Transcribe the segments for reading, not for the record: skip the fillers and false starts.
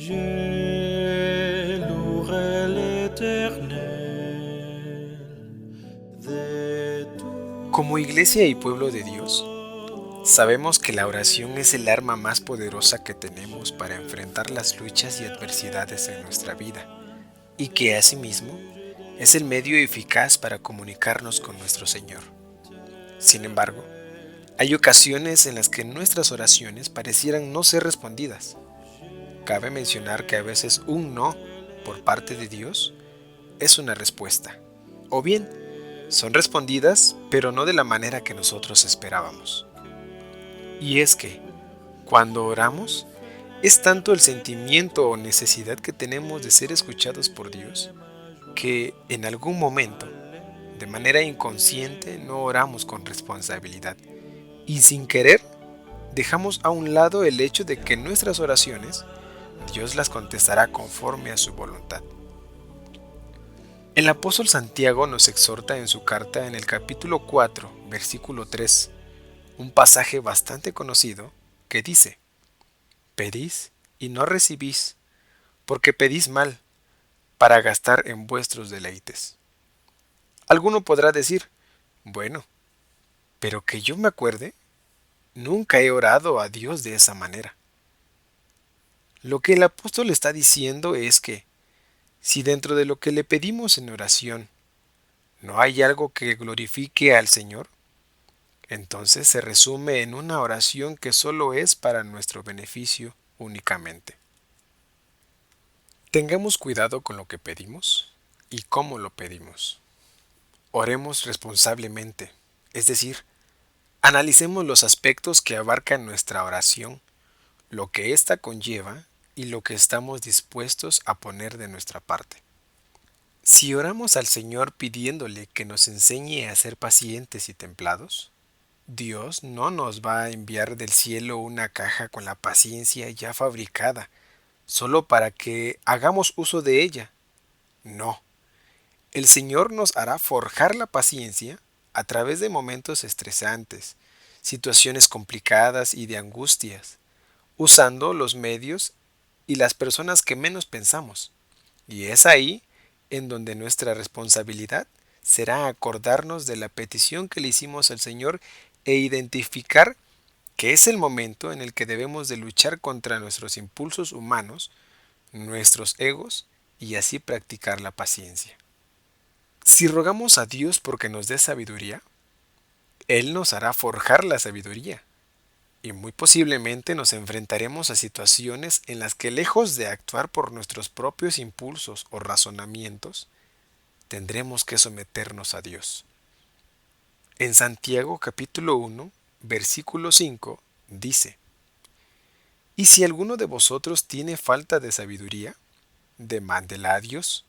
Je louerai l'Éternel de Como tout iglesia y pueblo de Dios, mon sabemos que la oración es el arma más poderosa que tenemos para enfrentar las luchas y adversidades en nuestra vida, y que asimismo es el medio eficaz para comunicarnos con nuestro Señor. Sin embargo, hay ocasiones en las que nuestras oraciones parecieran no ser respondidas. Cabe mencionar que a veces un no por parte de Dios es una respuesta, o bien son respondidas, pero no de la manera que nosotros esperábamos. Y es que, cuando oramos, es tanto el sentimiento o necesidad que tenemos de ser escuchados por Dios, que en algún momento, de manera inconsciente, no oramos con responsabilidad y sin querer dejamos a un lado el hecho de que nuestras oraciones Dios las contestará conforme a su voluntad. El apóstol Santiago nos exhorta en su carta en el capítulo 4, versículo 3, un pasaje bastante conocido que dice: Pedís y no recibís, porque pedís mal, para gastar en vuestros deleites. Alguno podrá decir: bueno, pero que yo me acuerde, nunca he orado a Dios de esa manera. Lo que el apóstol está diciendo es que, si dentro de lo que le pedimos en oración no hay algo que glorifique al Señor, entonces se resume en una oración que solo es para nuestro beneficio únicamente. Tengamos cuidado con lo que pedimos y cómo lo pedimos. Oremos responsablemente, es decir, analicemos los aspectos que abarcan nuestra oración, lo que ésta conlleva y lo que estamos dispuestos a poner de nuestra parte. Si oramos al Señor pidiéndole que nos enseñe a ser pacientes y templados, Dios no nos va a enviar del cielo una caja con la paciencia ya fabricada, solo para que hagamos uso de ella. No, el Señor nos hará forjar la paciencia a través de momentos estresantes, situaciones complicadas y de angustias, usando los medios y las personas que menos pensamos. Y es ahí en donde nuestra responsabilidad será acordarnos de la petición que le hicimos al Señor e identificar que es el momento en el que debemos de luchar contra nuestros impulsos humanos, nuestros egos, y así practicar la paciencia. Si rogamos a Dios porque nos dé sabiduría, Él nos hará forjar la sabiduría, y muy posiblemente nos enfrentaremos a situaciones en las que, lejos de actuar por nuestros propios impulsos o razonamientos, tendremos que someternos a Dios. En Santiago capítulo 1, versículo 5, dice: Y si alguno de vosotros tiene falta de sabiduría, demándela a Dios,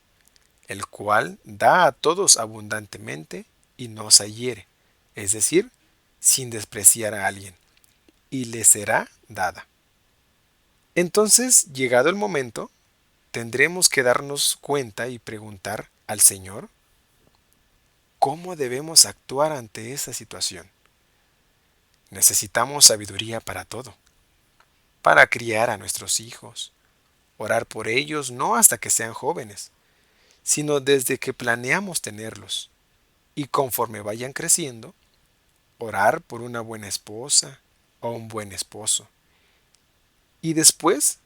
el cual da a todos abundantemente y no se hiere, es decir, sin despreciar a alguien, y le será dada. Entonces, llegado el momento, tendremos que darnos cuenta y preguntar al Señor cómo debemos actuar ante esa situación. Necesitamos sabiduría para todo, para criar a nuestros hijos, orar por ellos no hasta que sean jóvenes, sino desde que planeamos tenerlos, y conforme vayan creciendo, orar por una buena esposa o un buen esposo, y después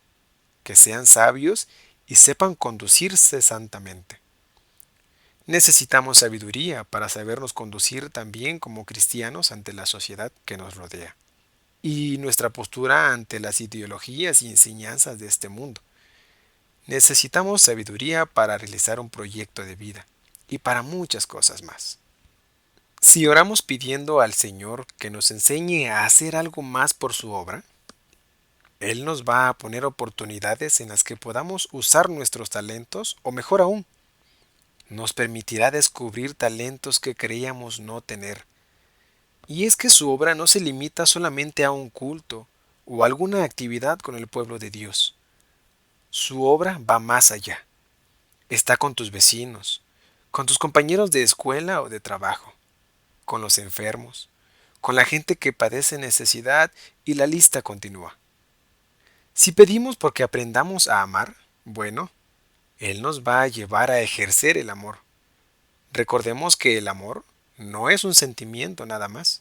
que sean sabios y sepan conducirse santamente. Necesitamos sabiduría para sabernos conducir también como cristianos ante la sociedad que nos rodea y nuestra postura ante las ideologías y enseñanzas de este mundo. Necesitamos sabiduría para realizar un proyecto de vida y para muchas cosas más. Si oramos pidiendo al Señor que nos enseñe a hacer algo más por su obra, Él nos va a poner oportunidades en las que podamos usar nuestros talentos, o mejor aún, nos permitirá descubrir talentos que creíamos no tener. Y es que su obra no se limita solamente a un culto o alguna actividad con el pueblo de Dios. Su obra va más allá. Está con tus vecinos, con tus compañeros de escuela o de trabajo, con los enfermos, con la gente que padece necesidad, y la lista continúa. Si pedimos porque aprendamos a amar, bueno, Él nos va a llevar a ejercer el amor. Recordemos que el amor no es un sentimiento nada más.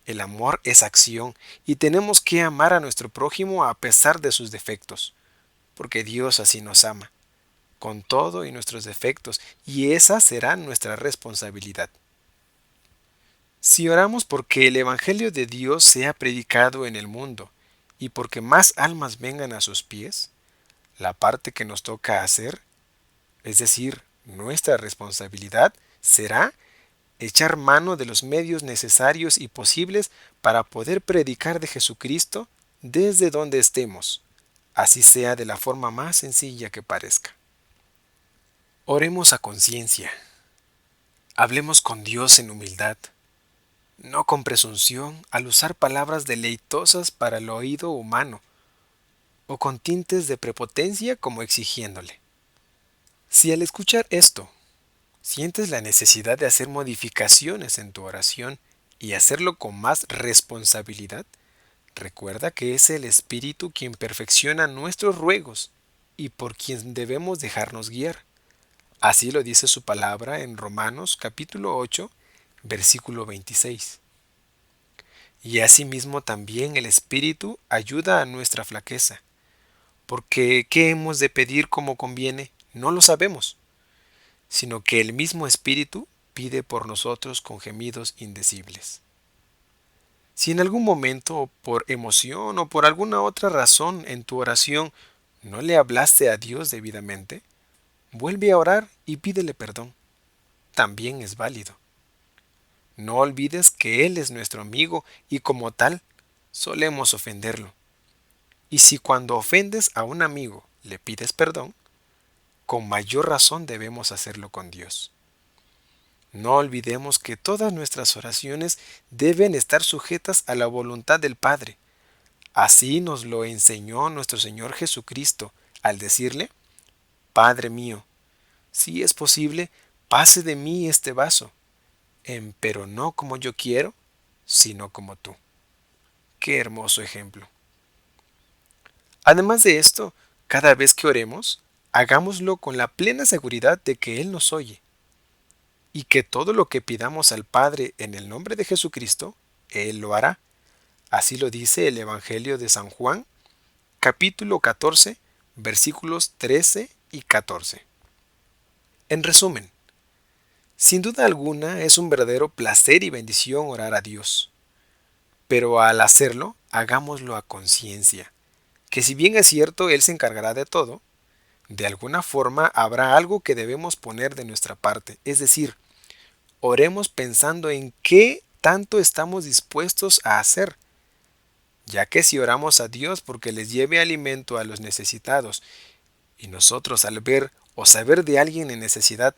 El amor es acción y tenemos que amar a nuestro prójimo a pesar de sus defectos, porque Dios así nos ama, con todo y nuestros defectos, y esa será nuestra responsabilidad. Si oramos porque el Evangelio de Dios sea predicado en el mundo y porque más almas vengan a sus pies, la parte que nos toca hacer, es decir, nuestra responsabilidad, será echar mano de los medios necesarios y posibles para poder predicar de Jesucristo desde donde estemos, así sea de la forma más sencilla que parezca. Oremos a conciencia. Hablemos con Dios en humildad, no con presunción al usar palabras deleitosas para el oído humano, o con tintes de prepotencia como exigiéndole. Si al escuchar esto, sientes la necesidad de hacer modificaciones en tu oración y hacerlo con más responsabilidad, recuerda que es el Espíritu quien perfecciona nuestros ruegos y por quien debemos dejarnos guiar. Así lo dice su palabra en Romanos capítulo 8, versículo 26. Y asimismo también el Espíritu ayuda a nuestra flaqueza, porque ¿qué hemos de pedir como conviene? No lo sabemos, sino que el mismo Espíritu pide por nosotros con gemidos indecibles. Si en algún momento, por emoción o por alguna otra razón en tu oración no le hablaste a Dios debidamente, vuelve a orar y pídele perdón. También es válido. No olvides que Él es nuestro amigo y como tal, solemos ofenderlo. Y si cuando ofendes a un amigo le pides perdón, con mayor razón debemos hacerlo con Dios. No olvidemos que todas nuestras oraciones deben estar sujetas a la voluntad del Padre. Así nos lo enseñó nuestro Señor Jesucristo al decirle: Padre mío, si es posible, pase de mí este vaso, pero no como yo quiero, sino como tú. Qué hermoso ejemplo. Además de esto, cada vez que oremos, hagámoslo con la plena seguridad de que Él nos oye y que todo lo que pidamos al Padre en el nombre de Jesucristo, Él lo hará. Así lo dice el Evangelio de San Juan, capítulo 14, versículos 13 y 14. En resumen, sin duda alguna es un verdadero placer y bendición orar a Dios, pero al hacerlo, hagámoslo a conciencia, que si bien es cierto Él se encargará de todo, de alguna forma habrá algo que debemos poner de nuestra parte, es decir, oremos pensando en qué tanto estamos dispuestos a hacer, ya que si oramos a Dios porque les lleve alimento a los necesitados y nosotros al ver o saber de alguien en necesidad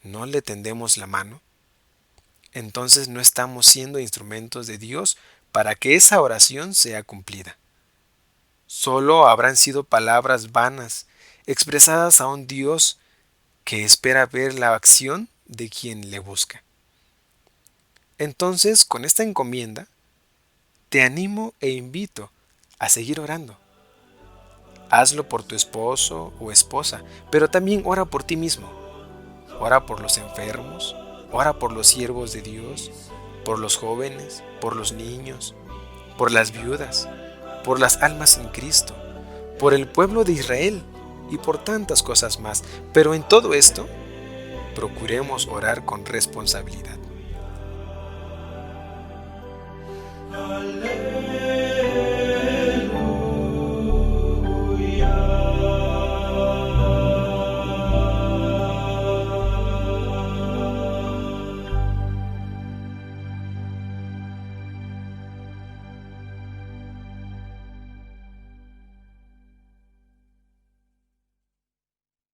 no le tendemos la mano, entonces no estamos siendo instrumentos de Dios para que esa oración sea cumplida. Solo habrán sido palabras vanas, expresadas a un Dios que espera ver la acción de quien le busca. Entonces, con esta encomienda, te animo e invito a seguir orando. Hazlo por tu esposo o esposa, pero también ora por ti mismo. Ora por los enfermos, ora por los siervos de Dios, por los jóvenes, por los niños, por las viudas, por las almas en Cristo, por el pueblo de Israel y por tantas cosas más. Pero en todo esto, procuremos orar con responsabilidad. Alleluia.